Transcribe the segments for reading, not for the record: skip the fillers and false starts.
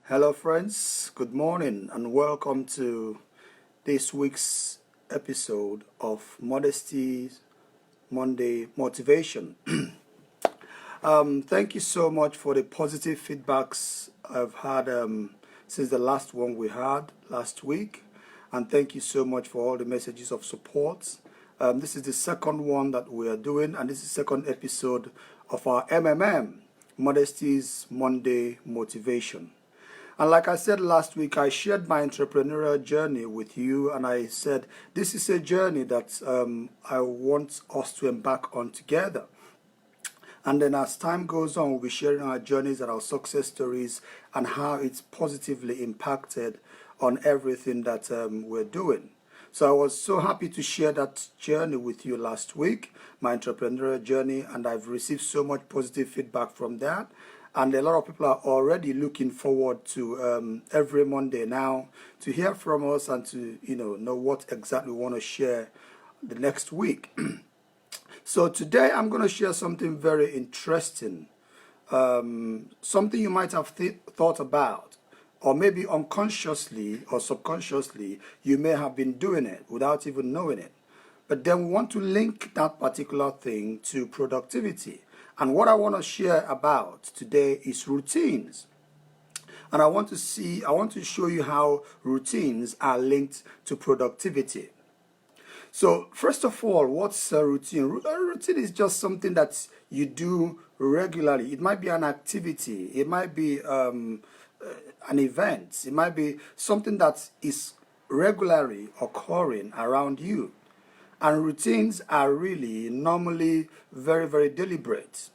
Hello, friends. Good morning, and welcome to this week's episode of Modesty's Monday Motivation. Thank you so much for the positive feedbacks I've had since the last one we had last week, and thank you so much for all the messages of support. This is the second one that we are doing, and this is the second episode of our Modesty's Monday Motivation. And like I said last week, I shared my entrepreneurial journey with you, and I said this is a journey that I want us to embark on together. And then as time goes on, we'll be sharing our journeys and our success stories and how it's positively impacted on everything that we're doing. So I was so happy to share that journey with you last week, my entrepreneurial journey, and I've received so much positive feedback from that. And a lot of people are already looking forward to every Monday now to hear from us and to know what exactly we want to share the next week. So today I'm going to share something very interesting, something you might have thought about, or maybe unconsciously or subconsciously you may have been doing it without even knowing it. But then we want to link that particular thing to productivity. And what I want to share about today is routines. And I want to show you how routines are linked to productivity. So first of all, what's a routine? A routine is just something that you do regularly. It might be an activity. It might be an event. It might be something that is regularly occurring around you. And routines are really normally very, very deliberate.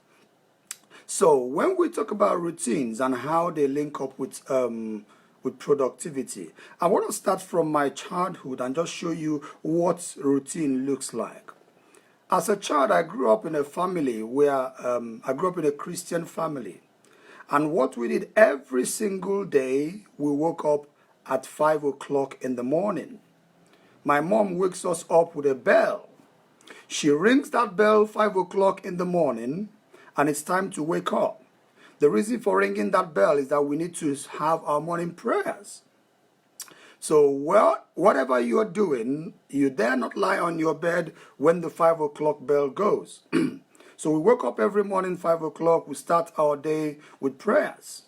So when we talk about routines and how they link up with productivity, I want to start from my childhood and just show you what routine looks like. As a child, I grew up in a family where I grew up in a Christian family. And what we did every single day, we woke up at 5 o'clock in the morning. My mom wakes us up with a bell. She rings that bell 5 o'clock in the morning, and it's time to wake up. The reason for ringing that bell is that we need to have our morning prayers. So whatever you're doing, you dare not lie on your bed when the 5 o'clock bell goes. So we wake up every morning 5 o'clock, we start our day with prayers.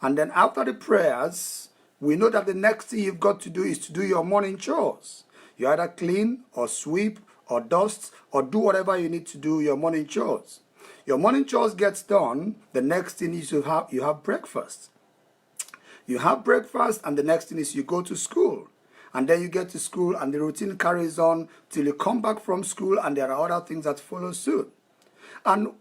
And then after the prayers, we know that the next thing you've got to do is to do your morning chores. You either clean or sweep or dust or do whatever you need to do your morning chores. Your morning chores gets done, the next thing is you have breakfast. You have breakfast, and the next thing is you go to school. And then you get to school and the routine carries on till you come back from school, and there are other things that follow suit. And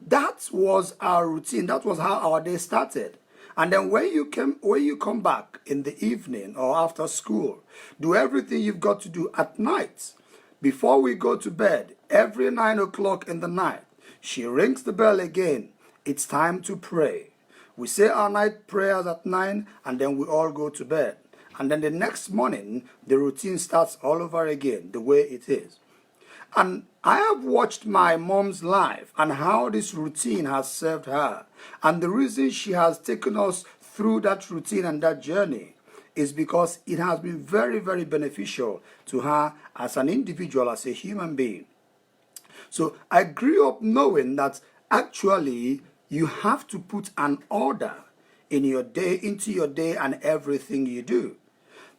that was our routine. That was how our day started. And then when you come back in the evening or after school, do everything you've got to do at night. Before we go to bed, every 9 o'clock in the night, she rings the bell again. It's time to pray. We say our night prayers at 9, and then we all go to bed. And then the next morning, the routine starts all over again, the way it is. And I have watched my mom's life and how this routine has served her. And the reason she has taken us through that routine and that journey is because it has been very, very beneficial to her as an individual, as a human being. So I grew up knowing that actually you have to put an order in your day, into your day and everything you do.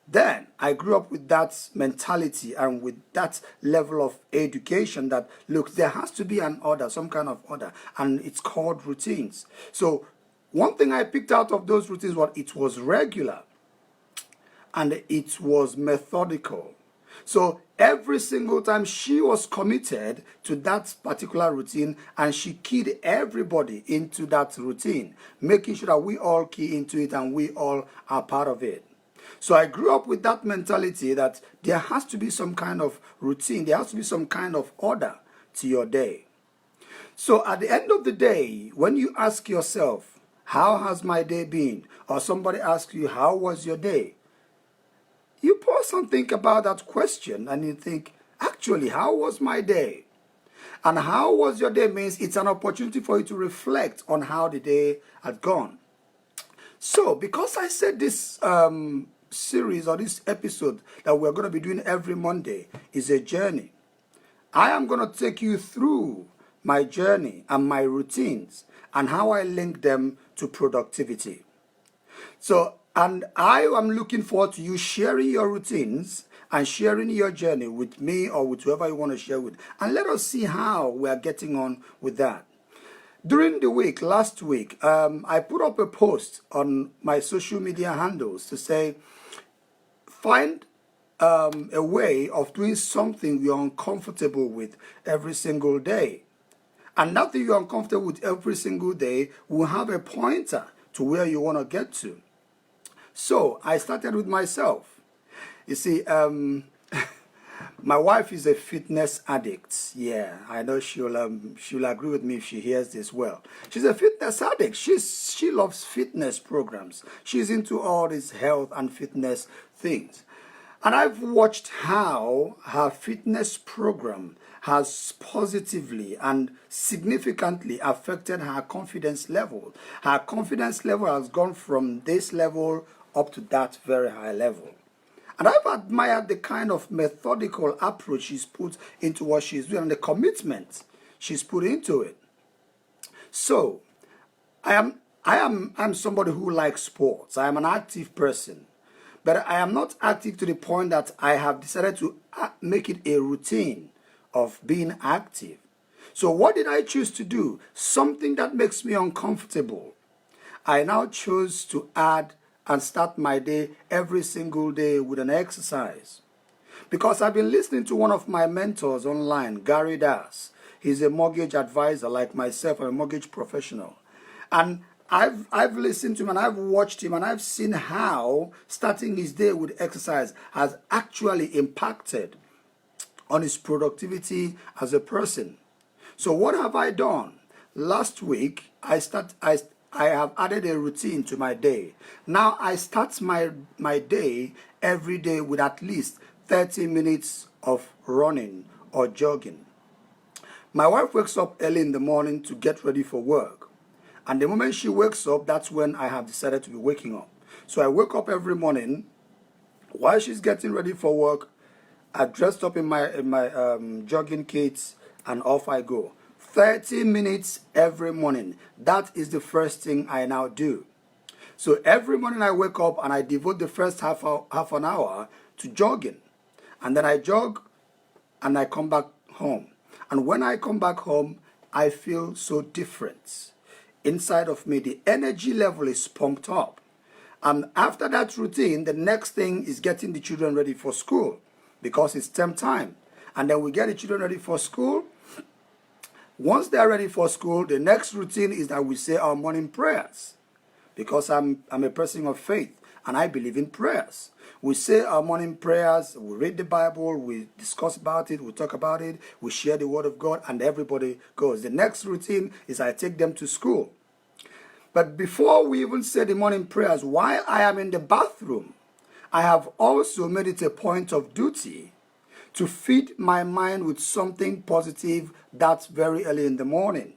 Then I grew up with that mentality and with that level of education that, look, there has to be an order, some kind of order, and it's called routines. So one thing I picked out of those routines was it was regular and it was methodical. So every single time she was committed to that particular routine, and she keyed everybody into that routine, making sure that we all key into it and we all are part of it. So I grew up with that mentality that there has to be some kind of routine, there has to be some kind of order to your day. So at the end of the day, when you ask yourself, how has my day been? Or somebody asks you, how was your day? You pause and think about that question and you think, actually, how was my day? And how was your day means it's an opportunity for you to reflect on how the day had gone. So, because I said this series or this episode that we're going to be doing every Monday is a journey, I am going to take you through my journey and my routines and how I link them to productivity. So, and I am looking forward to you sharing your routines and sharing your journey with me or with whoever you want to share with. And let us see how we are getting on with that. During the week, last week, I put up a post on my social media handles to say, find a way of doing something you're uncomfortable with every single day. And that thing you're uncomfortable with every single day will have a pointer to where you want to get to. So I started with myself. You see, my wife is a fitness addict. Yeah, I know she'll agree with me if she hears this well. She's a fitness addict. She loves fitness programs. She's into all these health and fitness things. And I've watched how her fitness program has positively and significantly affected her confidence level. Her confidence level has gone from this level up to that very high level. And I've admired the kind of methodical approach she's put into what she's doing and the commitment she's put into it. So, I'm somebody who likes sports. I am an active person. But I am not active to the point that I have decided to make it a routine of being active. So what did I choose to do? Something that makes me uncomfortable. I now chose to add and start my day every single day with an exercise. Because I've been listening to one of my mentors online, Gary Das. He's a mortgage advisor like myself, I'm a mortgage professional. And I've listened to him and I've watched him and I've seen how starting his day with exercise has actually impacted on his productivity as a person. So what have I done? Last week, I have added a routine to my day. Now I start my day every day with at least 30 minutes of running or jogging. My wife wakes up early in the morning to get ready for work. And the moment she wakes up, that's when I have decided to be waking up. So I wake up every morning while she's getting ready for work. I dressed up in my jogging kits and off I go. 30 minutes every morning. That is the first thing I now do. So every morning I wake up and I devote the first half an hour to jogging. And then I jog and I come back home. And when I come back home, I feel so different. Inside of me, the energy level is pumped up. And after that routine, the next thing is getting the children ready for school because it's term time. And then we get the children ready for school. Once they are ready for school, the next routine is that we say our morning prayers because I'm a person of faith and I believe in prayers. We say our morning prayers, we read the Bible, we discuss about it, we talk about it, we share the word of God, and everybody goes. The next routine is I take them to school. But before we even say the morning prayers, while I am in the bathroom, I have also made it a point of duty to feed my mind with something positive that's very early in the morning.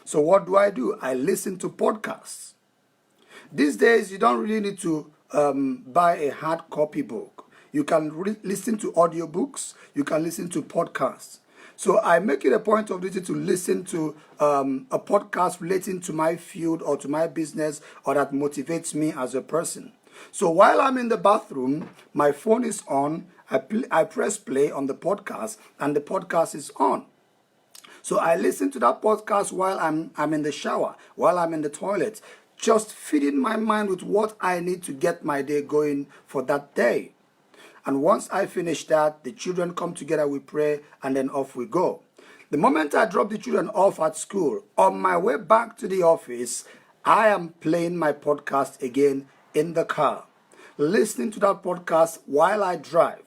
So what do? I listen to podcasts. These days, you don't really need to buy a hard copy book. You can listen to audiobooks. You can listen to podcasts. So I make it a point of duty to listen to a podcast relating to my field or to my business or that motivates me as a person. So while I'm in the bathroom, my phone is on. I press play on the podcast and the podcast is on. So I listen to that podcast while I'm in the shower, while I'm in the toilet, just feeding my mind with what I need to get my day going for that day. And once I finish that, the children come together, we pray, and then off we go. The moment I drop the children off at school, on my way back to the office, I am playing my podcast again in the car, listening to that podcast while I drive,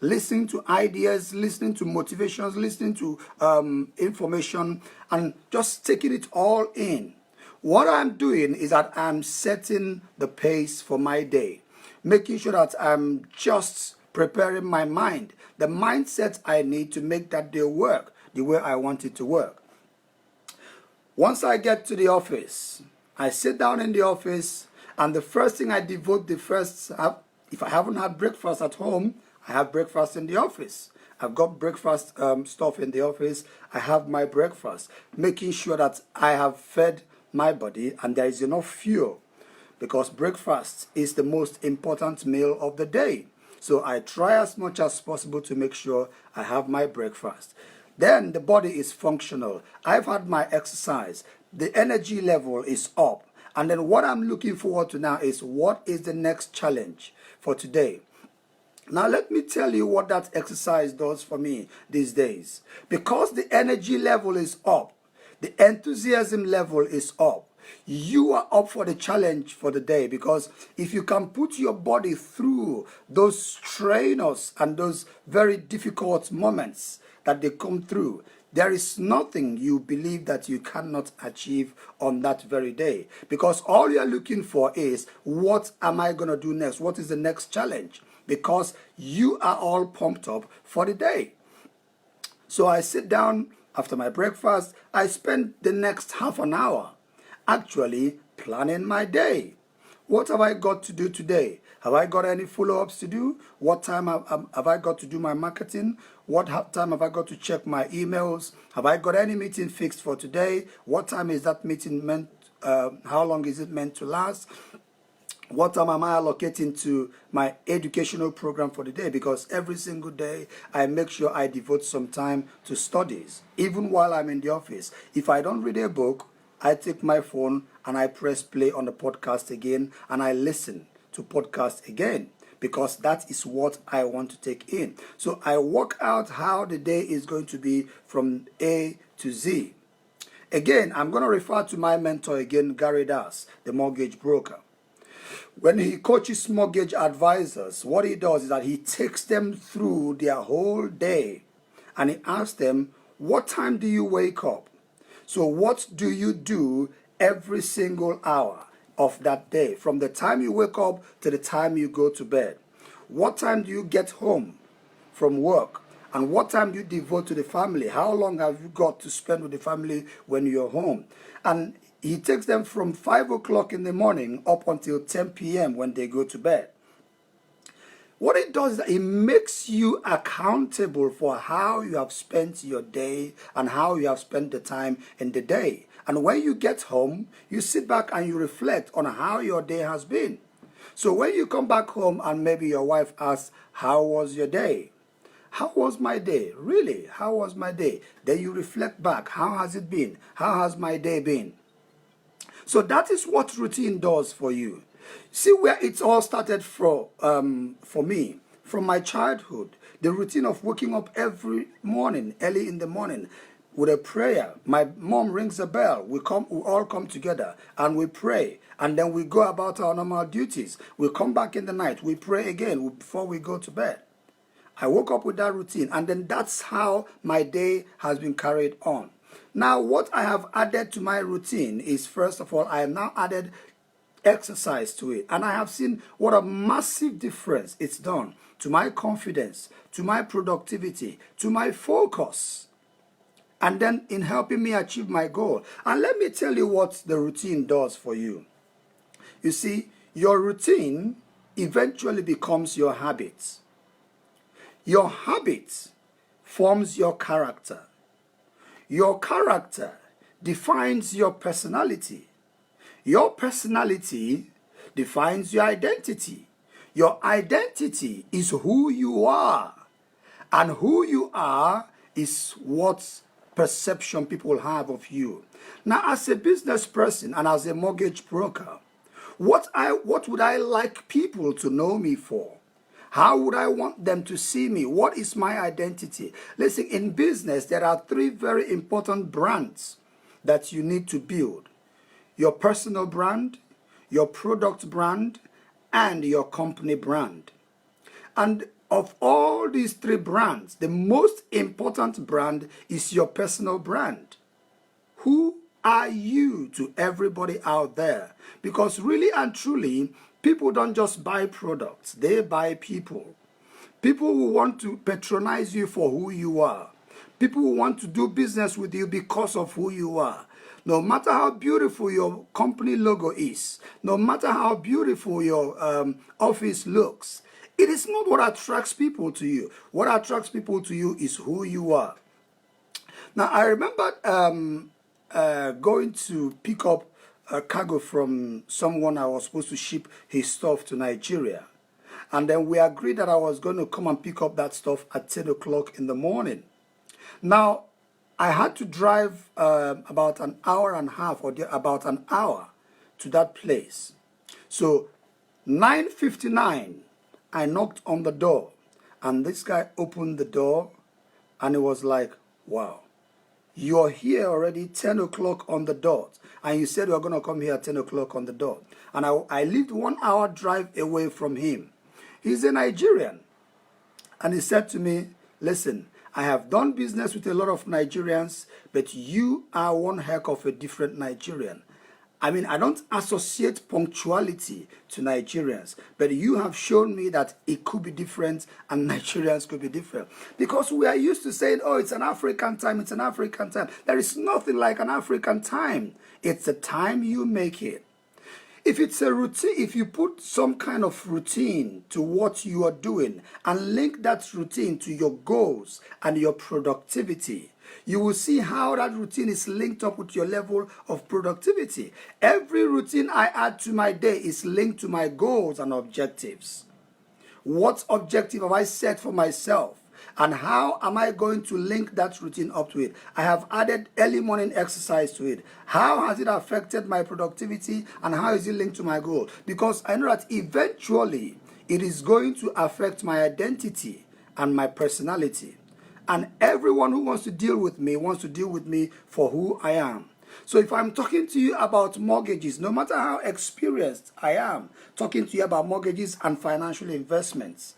listening to ideas, listening to motivations, listening to information, and just taking it all in. What I'm doing is that I'm setting the pace for my day, making sure that I'm just preparing my mind, the mindset I need to make that day work the way I want it to work. Once I get to the office, I sit down in the office And the first thing I devote if I haven't had breakfast at home, I have breakfast in the office. I've got breakfast stuff in the office. I have my breakfast, making sure that I have fed my body and there is enough fuel, because breakfast is the most important meal of the day. So I try as much as possible to make sure I have my breakfast. Then the body is functional. I've had my exercise. The energy level is up. And then what I'm looking forward to now is, what is the next challenge for today? Now let me tell you what that exercise does for me these days. Because the energy level is up, the enthusiasm level is up, you are up for the challenge for the day. Because if you can put your body through those strenuous and those very difficult moments that they come through, there is nothing you believe that you cannot achieve on that very day. Because all you're looking for is, what am I going to do next? What is the next challenge? Because you are all pumped up for the day. So I sit down after my breakfast. I spend the next half an hour actually planning my day. What have I got to do today? Have I got any follow-ups to do? What time have I got to do my marketing? What time have I got to check my emails? Have I got any meeting fixed for today? What time is that meeting meant? How long is it meant to last? What time am I allocating to my educational program for the day? Because every single day I make sure I devote some time to studies, even while I'm in the office. If I don't read a book, I take my phone and I press play on the podcast again, and I listen to podcast again, because that is what I want to take in. So I work out how the day is going to be from A to Z. Again, I'm going to refer to my mentor again, Gary Das, the mortgage broker. When he coaches mortgage advisors, what he does is that he takes them through their whole day and he asks them, what time do you wake up? So what do you do every single hour of that day, from the time you wake up to the time you go to bed? What time do you get home from work? And what time do you devote to the family? How long have you got to spend with the family when you're home? And he takes them from 5 o'clock in the morning up until 10 p.m. when they go to bed. What it does is that it makes you accountable for how you have spent your day and how you have spent the time in the day. And when you get home, you sit back and you reflect on how your day has been. So when you come back home and maybe your wife asks, how was your day? How was my day? Really? How was my day? Then you reflect back. How has it been? How has my day been? So that is what routine does for you. See where it's all started for me, from my childhood. The routine of waking up every morning, early in the morning, with a prayer. My mom rings a bell. We all come together and we pray. And then we go about our normal duties. We come back in the night. We pray again before we go to bed. I woke up with that routine, and then that's how my day has been carried on. Now, what I have added to my routine is, first of all, I have now added exercise to it. And I have seen what a massive difference it's done to my confidence, to my productivity, to my focus, and then in helping me achieve my goal. And let me tell you what the routine does for you. You see, your routine eventually becomes your habits. Your habit forms your character. Your character defines your personality. Your personality defines your identity. Your identity is who you are. And who you are is what perception people have of you. Now, as a business person and as a mortgage broker, what would I like people to know me for? How would I want them to see me? What is my identity? Listen, in business, there are 3 very important brands that you need to build. Your personal brand, your product brand, and your company brand. And of all these 3 brands, the most important brand is your personal brand. Who are you to everybody out there? Because really and truly, people don't just buy products, they buy people. People who want to patronize you for who you are. People who want to do business with you because of who you are. No matter how beautiful your company logo is, no matter how beautiful your office looks, it is not what attracts people to you. What attracts people to you is who you are. Now, I remember going to pick up a cargo from someone. I was supposed to ship his stuff to Nigeria. And then we agreed that I was going to come and pick up that stuff at 10 o'clock in the morning. Now, I had to drive about an hour and a half or about an hour to that place. So 9:59, I knocked on the door, and this guy opened the door, and it was like, wow, you're here already 10 o'clock on the dot, and you said you're going to come here at 10 o'clock on the dot. And I lived 1 hour drive away from him. He's a Nigerian, and he said to me, listen, I have done business with a lot of Nigerians, but you are one heck of a different Nigerian. I mean, I don't associate punctuality to Nigerians, but you have shown me that it could be different and Nigerians could be different. Because we are used to saying, oh, it's an African time, it's an African time. There is nothing like an African time. It's the time you make it. If it's a routine, if you put some kind of routine to what you are doing and link that routine to your goals and your productivity, you will see how that routine is linked up with your level of productivity. Every routine I add to my day is linked to my goals and objectives. What objective have I set for myself? And how am I going to link that routine up to it? I have added early morning exercise to it. How has it affected my productivity and how is it linked to my goal? Because I know that eventually it is going to affect my identity and my personality. And everyone who wants to deal with me wants to deal with me for who I am. So if I'm talking to you about mortgages, no matter how experienced I am, talking to you about mortgages and financial investments,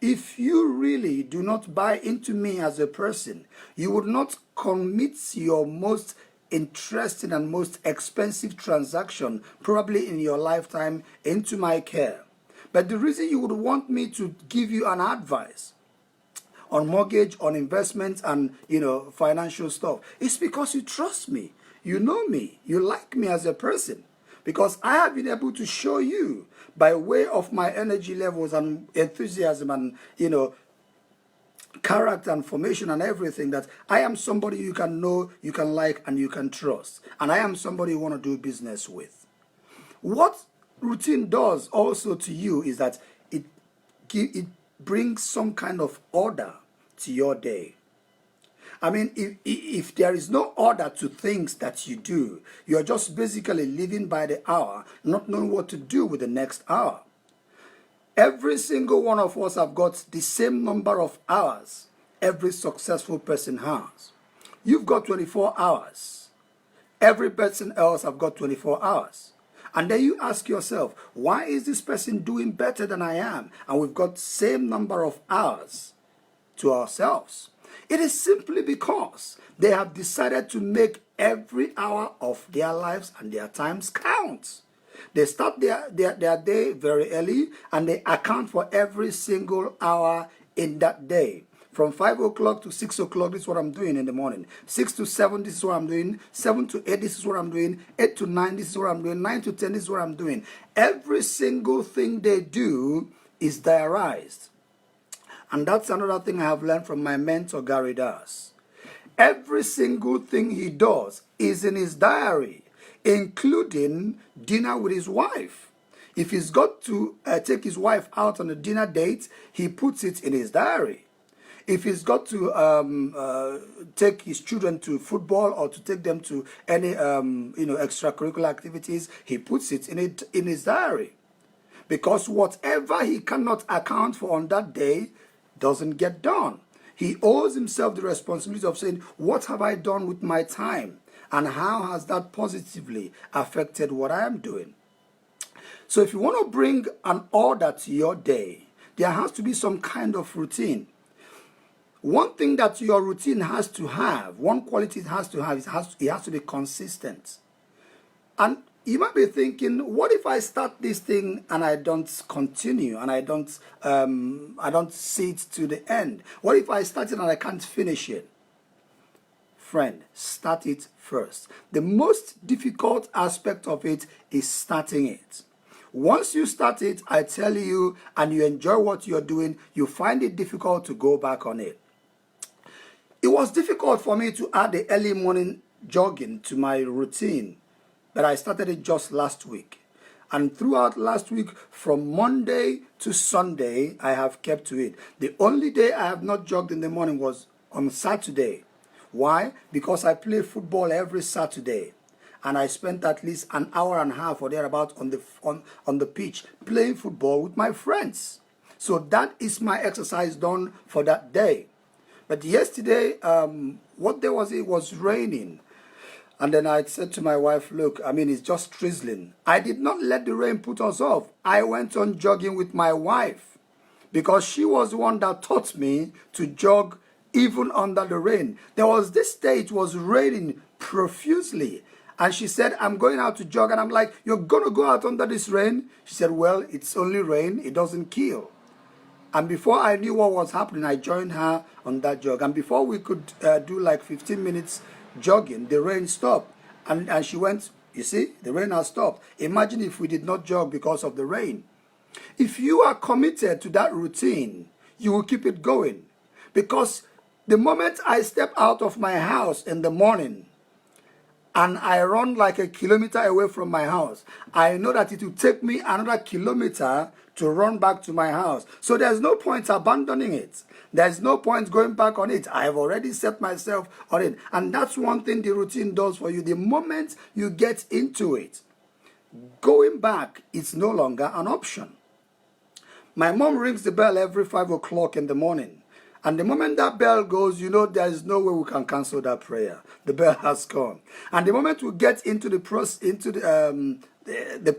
if you really do not buy into me as a person, you would not commit your most interesting and most expensive transaction, probably in your lifetime, into my care. But the reason you would want me to give you an advice on mortgage, on investments, and financial stuff is because you trust me, you know me, you like me as a person. Because I have been able to show you by way of my energy levels and enthusiasm and, character and formation and everything that I am somebody you can know, you can like, and you can trust. And I am somebody you want to do business with. What routine does also to you is that it brings some kind of order to your day. I mean, if there is no order to things that you do, you're just basically living by the hour, not knowing what to do with the next hour. Every single one of us have got the same number of hours every successful person has. You've got 24 hours. Every person else have got 24 hours. And then you ask yourself, why is this person doing better than I am? And we've got the same number of hours to ourselves. It is simply because they have decided to make every hour of their lives and their times count. They start their day very early and they account for every single hour in that day. From 5 o'clock to 6 o'clock, this is what I'm doing in the morning. 6 to 7, this is what I'm doing. 7 to 8, this is what I'm doing. 8 to 9, this is what I'm doing. 9 to 10, this is what I'm doing. Every single thing they do is diarized. And that's another thing I have learned from my mentor, Gary Das. Every single thing he does is in his diary, including dinner with his wife. If he's got to take his wife out on a dinner date, he puts it in his diary. If he's got to take his children to football or to take them to any extracurricular activities, he puts it in his diary. Because whatever he cannot account for on that day doesn't get done. He owes himself the responsibility of saying, what have I done with my time? And how has that positively affected what I am doing? So if you want to bring an order to your day, there has to be some kind of routine. One thing that your routine has to have, one quality it has to have, it has to be consistent. And you might be thinking, what if I start this thing and I don't continue and I don't see it to the end? What if I start it and I can't finish it? friend, start it first. The most difficult aspect of it is starting it. Once you start it, I tell you, and you enjoy what you're doing, you find it difficult to go back on it. It was difficult for me to add the early morning jogging to my routine, but I started it just last week. And throughout last week, from Monday to Sunday, I have kept to it. The only day I have not jogged in the morning was on Saturday. Why? Because I play football every Saturday. And I spent at least an hour and a half or thereabout on the pitch playing football with my friends. So that is my exercise done for that day. But yesterday, what day was it? It was raining. And then I said to my wife, look, it's just drizzling. I did not let the rain put us off. I went on jogging with my wife because she was the one that taught me to jog even under the rain. There was this day it was raining profusely. And she said, I'm going out to jog. And I'm like, you're going to go out under this rain? She said, well, it's only rain. It doesn't kill. And before I knew what was happening, I joined her on that jog. And before we could do like 15 minutes jogging, the rain stopped. And she went, you see, the rain has stopped. Imagine if we did not jog because of the rain. If you are committed to that routine, you will keep it going. Because the moment I step out of my house in the morning, and I run like a kilometer away from my house, I know that it will take me another kilometer to run back to my house. So there's no point abandoning it. There's no point going back on it. I have already set myself on it. And that's one thing the routine does for you. The moment you get into it, going back is no longer an option. My mom rings the bell every 5 o'clock in the morning. And the moment that bell goes, you know there is no way we can cancel that prayer. The bell has gone. And the moment we get into the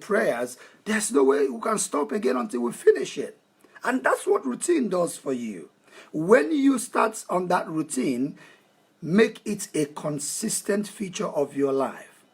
prayers, there's no way we can stop again until we finish it. And that's what routine does for you. When you start on that routine, make it a consistent feature of your life.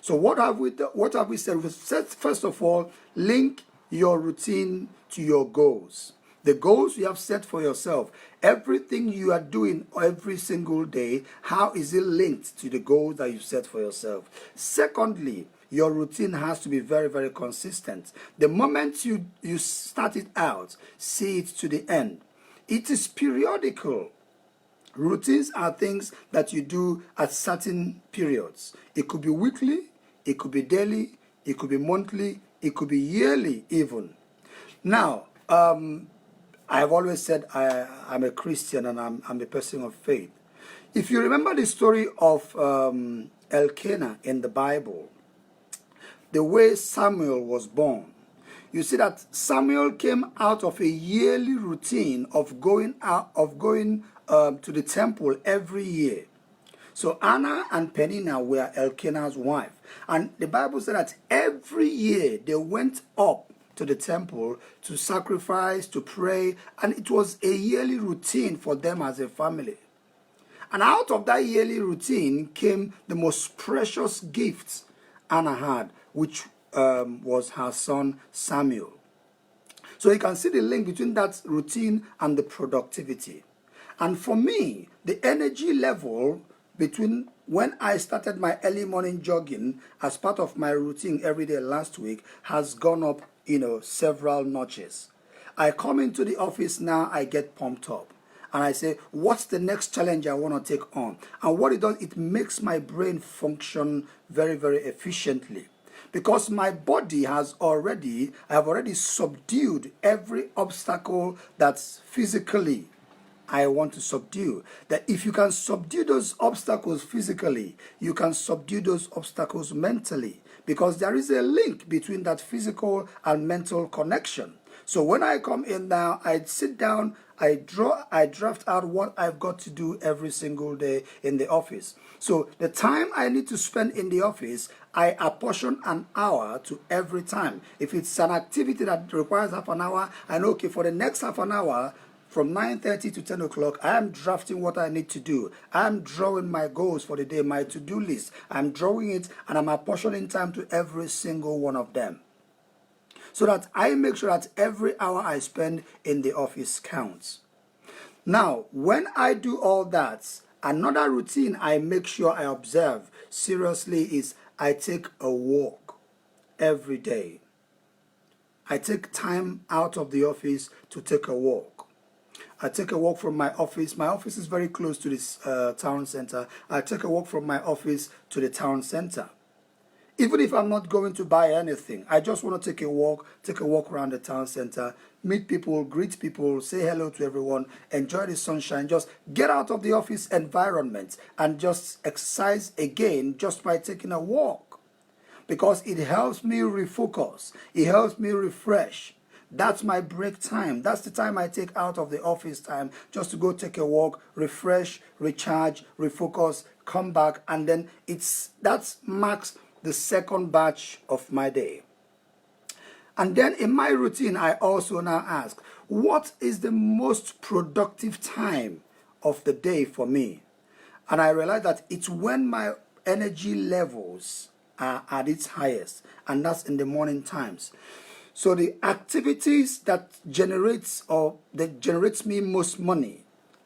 So what have we said? We said, first of all, link your routine to your goals. The goals you have set for yourself, everything you are doing every single day, how is it linked to the goals that you set for yourself? Secondly, your routine has to be very, very consistent. The moment you start it out, see it to the end. It is periodical. Routines are things that you do at certain periods. It could be weekly, it could be daily, it could be monthly, it could be yearly even. Now, I have always said I'm a Christian and I'm a person of faith. If you remember the story of Elkanah in the Bible, the way Samuel was born, you see that Samuel came out of a yearly routine of going to the temple every year. So Anna and Peninnah were Elkanah's wife. And the Bible said that every year they went up to the temple to sacrifice, to pray, and it was a yearly routine for them as a family. And out of that yearly routine came the most precious gifts Anna had, which was her son Samuel. So you can see the link between that routine and the productivity. And for me, the energy level between when I started my early morning jogging as part of my routine every day last week has gone up several notches. I come into the office now, I get pumped up. And I say, what's the next challenge I want to take on? And what it does, it makes my brain function very, very efficiently. Because my body I have already subdued every obstacle that's physically I want to subdue. That if you can subdue those obstacles physically, you can subdue those obstacles mentally. Because there is a link between that physical and mental connection. So when I come in now, I sit down, I draft out what I've got to do every single day in the office. So the time I need to spend in the office, I apportion an hour to every time. If it's an activity that requires half an hour, I know, okay, for the next half an hour, from 9:30 to 10 o'clock, I am drafting what I need to do. I am drawing my goals for the day, my to-do list. I'm drawing it and I'm apportioning time to every single one of them. So that I make sure that every hour I spend in the office counts. Now, when I do all that, Another routine I make sure I observe seriously is I take a walk every day. I take time out of the office to take a walk. I take a walk from my office. My office is very close to this town center. I take a walk from my office to the town center. Even if I'm not going to buy anything, I just want to take a walk around the town center, meet people, greet people, say hello to everyone, enjoy the sunshine, just get out of the office environment and just exercise again just by taking a walk. Because it helps me refocus, it helps me refresh. That's my break time. That's the time I take out of the office time just to go take a walk, refresh, recharge, refocus, come back, and then that marks the second batch of my day. And then in my routine, I also now ask, what is the most productive time of the day for me? And I realize that it's when my energy levels are at its highest, and that's in the morning times. So the activities that generates me most money,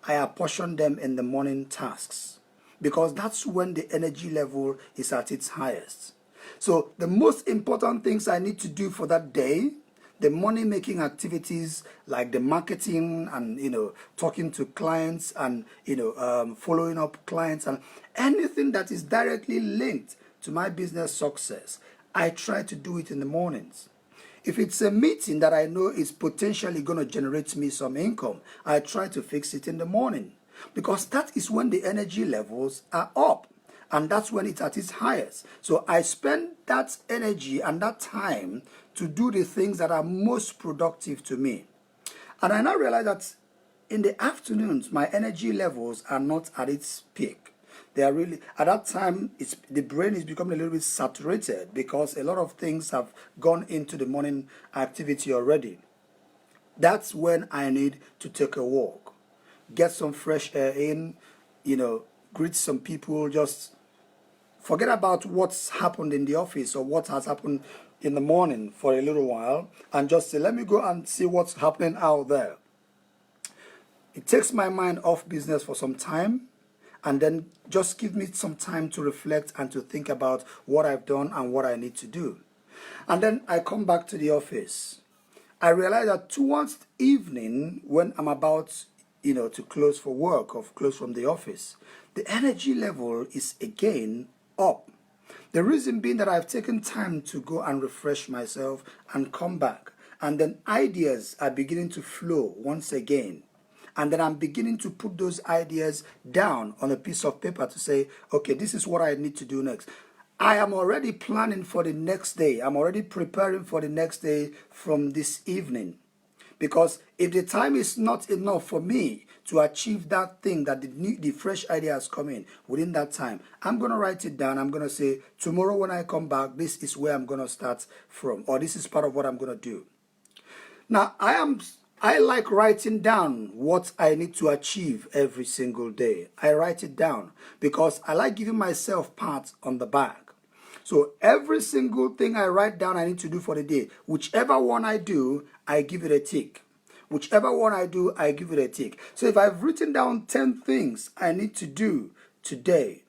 I apportion them in the morning tasks, because that's when the energy level is at its highest. So the most important things I need to do for that day, the money making activities like the marketing and talking to clients and following up clients and anything that is directly linked to my business success, I try to do it in the mornings. If it's a meeting that I know is potentially going to generate me some income, I try to fix it in the morning, because that is when the energy levels are up, and that's when it's at its highest. So I spend that energy and that time to do the things that are most productive to me. And I now realize that in the afternoons, my energy levels are not at its peak. They are really, at that time, the brain is becoming a little bit saturated because a lot of things have gone into the morning activity already. That's when I need to take a walk, get some fresh air in, greet some people, just forget about what's happened in the office or what has happened in the morning for a little while, and just say, let me go and see what's happening out there. It takes my mind off business for some time, and then just give me some time to reflect and to think about what I've done and what I need to do. And then I come back to the office. I realize that towards evening, when I'm about to close for work or close from the office, the energy level is again up. The reason being that I've taken time to go and refresh myself and come back, and then ideas are beginning to flow once again. And then I'm beginning to put those ideas down on a piece of paper to say, okay, this is what I need to do next. I am already planning for the next day. I'm already preparing for the next day from this evening. Because if the time is not enough for me to achieve that thing, that the fresh idea has come in within that time, I'm going to write it down. I'm going to say, tomorrow when I come back, this is where I'm going to start from, or this is part of what I'm going to do. Now, I like writing down what I need to achieve every single day. I write it down because I like giving myself pats on the back. So every single thing I write down I need to do for the day, whichever one I do, I give it a tick. Whichever one I do, I give it a tick. So if I've written down 10 things I need to do today,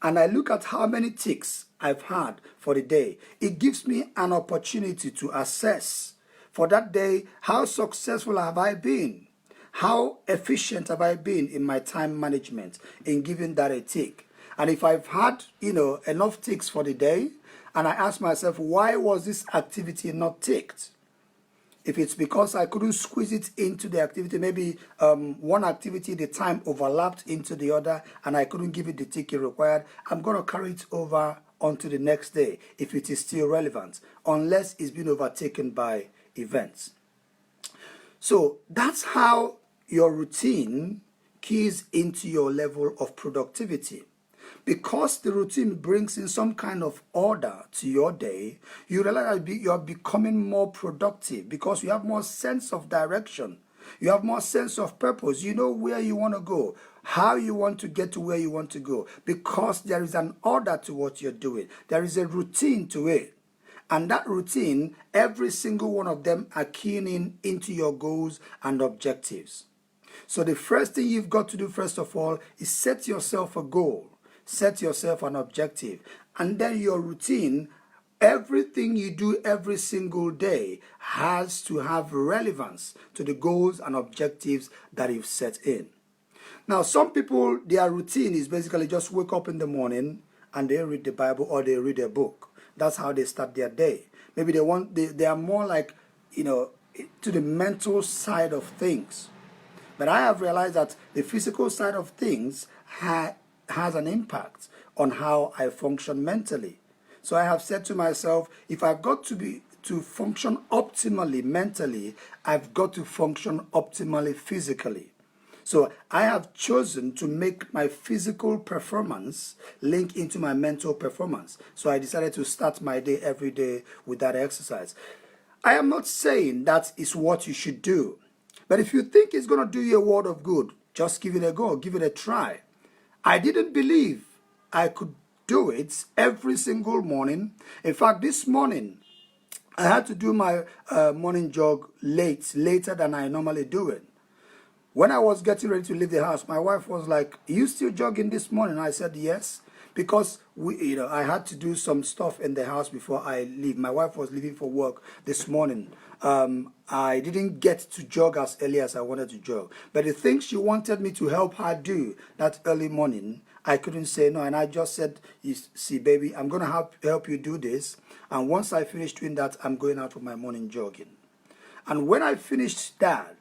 and I look at how many ticks I've had for the day, it gives me an opportunity to assess for that day, how successful have I been? How efficient have I been in my time management in giving that a tick? And if I've had, enough ticks for the day, and I ask myself, why was this activity not ticked? If it's because I couldn't squeeze it into the activity, maybe one activity, the time overlapped into the other, and I couldn't give it the tick it required, I'm going to carry it over onto the next day if it is still relevant, unless it's been overtaken by events. So that's how your routine keys into your level of productivity. Because the routine brings in some kind of order to your day, you realize that you're becoming more productive because you have more sense of direction. You have more sense of purpose. You know where you want to go, how you want to get to where you want to go, because there is an order to what you're doing. There is a routine to it. And that routine, every single one of them are keying into your goals and objectives. So the first thing you've got to do, first of all, is set yourself a goal. Set yourself an objective. And then your routine, everything you do every single day has to have relevance to the goals and objectives that you've set in. Now, some people, their routine is basically just wake up in the morning and they read the Bible or they read a book. That's how they start their day. Maybe they are more like, to the mental side of things. But I have realized that the physical side of things has an impact on how I function mentally. So I have said to myself, if I've got to function optimally mentally, I've got to function optimally physically. So I have chosen to make my physical performance link into my mental performance. So I decided to start my day every day with that exercise. I am not saying that is what you should do. But if you think it's going to do you a world of good, just give it a go, give it a try. I didn't believe I could do it every single morning. In fact, this morning, I had to do my morning jog later than I normally do it. When I was getting ready to leave the house, my wife was like, "Are you still jogging this morning?" I said, "Yes." Because I had to do some stuff in the house before I leave. My wife was leaving for work this morning. I didn't get to jog as early as I wanted to jog. But the things she wanted me to help her do that early morning, I couldn't say no. And I just said, "You see, baby, I'm going to help you do this. And once I finish doing that, I'm going out for my morning jogging." And when I finished that,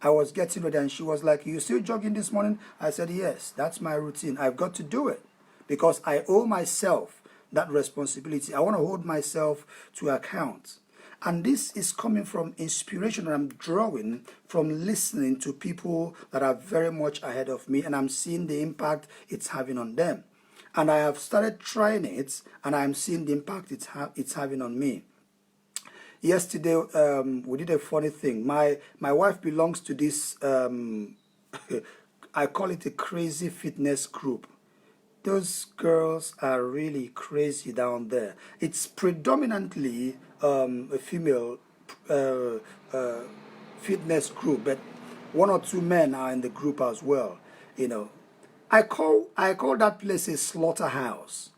I was getting ready and she was like, "You still jogging this morning?" I said, "Yes, that's my routine. I've got to do it because I owe myself that responsibility. I want to hold myself to account." And this is coming from inspiration that I'm drawing from listening to people that are very much ahead of me, and I'm seeing the impact it's having on them. And I have started trying it, and I'm seeing the impact it's having on me. Yesterday, we did a funny thing. My wife belongs to this, I call it a crazy fitness group. Those girls are really crazy down there. It's predominantly a female fitness group, but one or two men are in the group as well. I call that place a slaughterhouse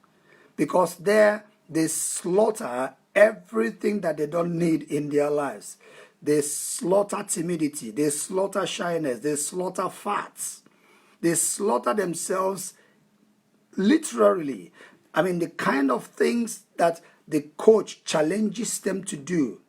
because there they slaughter everything that they don't need in their lives. They slaughter timidity, they slaughter shyness, they slaughter fats, they slaughter themselves literally. I mean, the kind of things that the coach challenges them to do.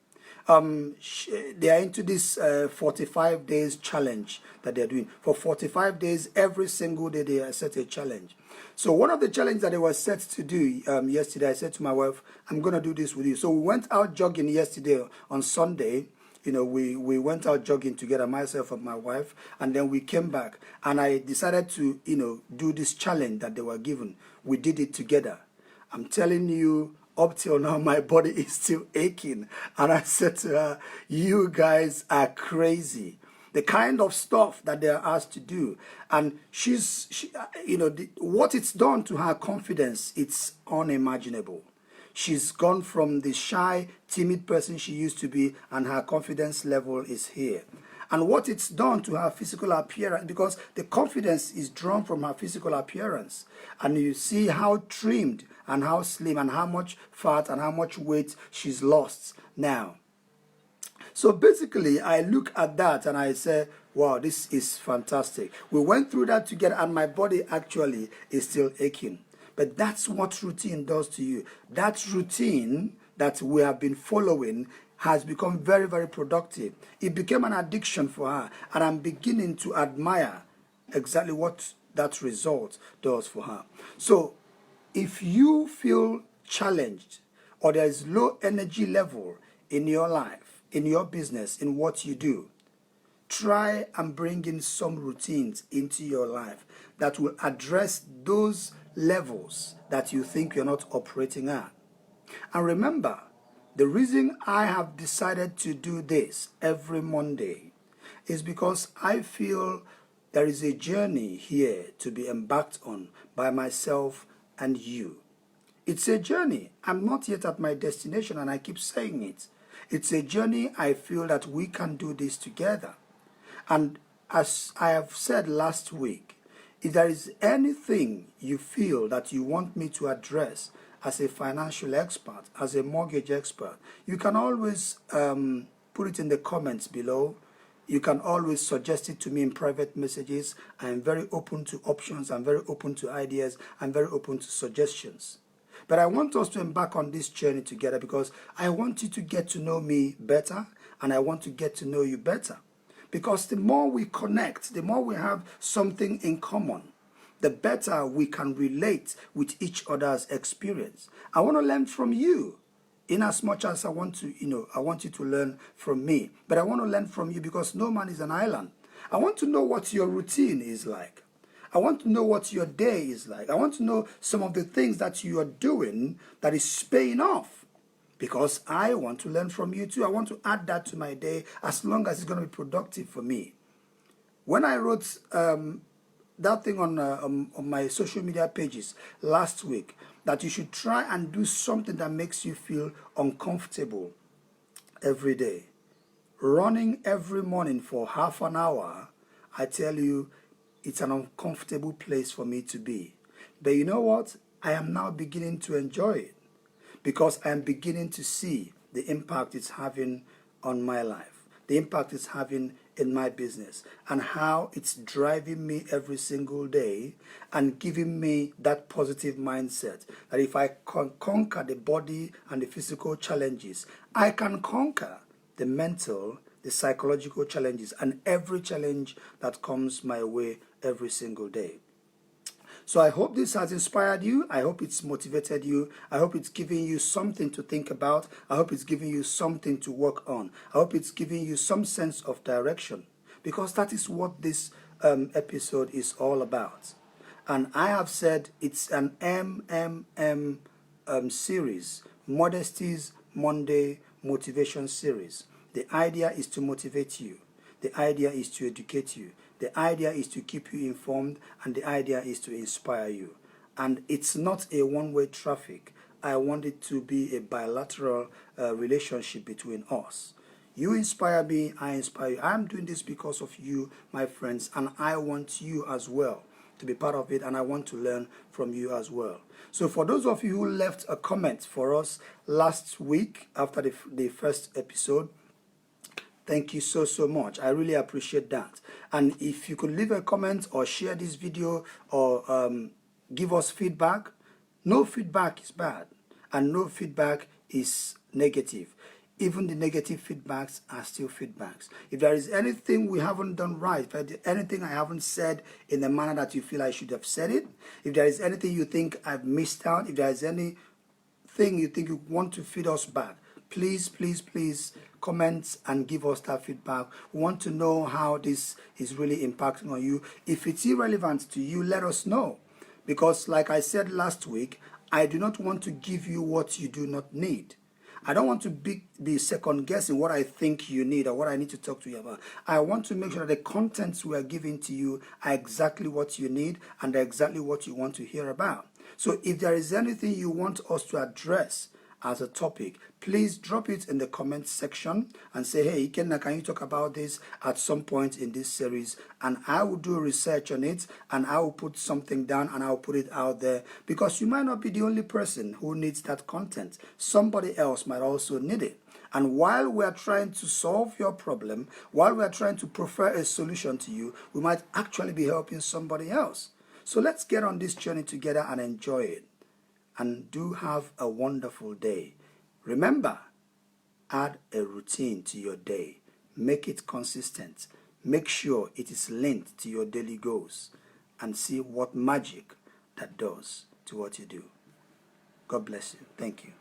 They are into this 45 days challenge that they're doing. For 45 days, every single day they are set a challenge. So one of the challenges that they were set to do yesterday, I said to my wife, "I'm going to do this with you." So we went out jogging yesterday on Sunday. We went out jogging together, myself and my wife, and then we came back. And I decided to, do this challenge that they were given. We did it together. I'm telling you, up till now, my body is still aching. And I said to her, "You guys are crazy." The kind of stuff that they're asked to do. And what it's done to her confidence, it's unimaginable. She's gone from the shy, timid person she used to be, and her confidence level is here. And what it's done to her physical appearance, because the confidence is drawn from her physical appearance. And you see how trimmed and how slim and how much fat and how much weight she's lost now. So basically, I look at that and I say, wow, this is fantastic. We went through that together and my body actually is still aching. But that's what routine does to you. That routine that we have been following has become very, very productive. It became an addiction for her. And I'm beginning to admire exactly what that result does for her. So if you feel challenged or there is low energy level in your life, in your business, in what you do, try and bring in some routines into your life that will address those levels that you think you're not operating at. And remember, the reason I have decided to do this every Monday is because I feel there is a journey here to be embarked on by myself and you. It's a journey. I'm not yet at my destination, and I keep saying it. It's a journey I feel that we can do this together. And as I have said last week, if there is anything you feel that you want me to address as a financial expert, as a mortgage expert, you can always put it in the comments below. You can always suggest it to me in private messages. I am very open to options. I'm very open to ideas. I'm very open to suggestions. But I want us to embark on this journey together because I want you to get to know me better and I want to get to know you better. Because the more we connect, the more we have something in common, the better we can relate with each other's experience. I want to learn from you. In as much as I want to, I want you to learn from me. But I want to learn from you because no man is an island. I want to know what your routine is like. I want to know what your day is like. I want to know some of the things that you are doing that is paying off. Because I want to learn from you too. I want to add that to my day as long as it's going to be productive for me. When I wrote that thing on my social media pages last week, that you should try and do something that makes you feel uncomfortable every day. Running every morning for half an hour, I tell you, it's an uncomfortable place for me to be. But you know what? I am now beginning to enjoy it because I am beginning to see the impact it's having on my life, the impact it's having in my business, and how it's driving me every single day and giving me that positive mindset that if I can conquer the body and the physical challenges, I can conquer the mental, the psychological challenges, and every challenge that comes my way every single day. So I hope this has inspired you. I hope it's motivated you. I hope it's giving you something to think about. I hope it's giving you something to work on. I hope it's giving you some sense of direction, because that is what this episode is all about. And I have said it's an series, Modesty's Monday Motivation Series. The idea is to motivate you. The idea is to educate you. The idea is to keep you informed, and the idea is to inspire you. And it's not a one-way traffic. I want it to be a bilateral relationship between us. You inspire me, I inspire you. I'm doing this because of you, my friends, and I want you as well to be part of it, and I want to learn from you as well. So for those of you who left a comment for us last week after the first episode, thank you so much. I really appreciate that. And if you could leave a comment or share this video or give us feedback. No feedback is bad and no feedback is negative. Even the negative feedbacks are still feedbacks. If there is anything we haven't done right, if there is anything I haven't said in the manner that you feel I should have said it, if there is anything you think I've missed out, if there is anything you think you want to feed us back, please comment and give us that feedback. We want to know how this is really impacting on you. If it's irrelevant to you, let us know. Because like I said last week, I do not want to give you what you do not need. I don't want to be second guessing what I think you need or what I need to talk to you about. I want to make sure that the contents we are giving to you are exactly what you need and exactly what you want to hear about. So if there is anything you want us to address as a topic, please drop it in the comment section and say, hey, Ikenna, can you talk about this at some point in this series? And I will do research on it and I will put something down and I'll put it out there, because you might not be the only person who needs that content. Somebody else might also need it. And while we are trying to solve your problem, while we are trying to prefer a solution to you, we might actually be helping somebody else. So let's get on this journey together and enjoy it. And do have a wonderful day. Remember, add a routine to your day. Make it consistent. Make sure it is linked to your daily goals, and see what magic that does to what you do. God bless you. Thank you.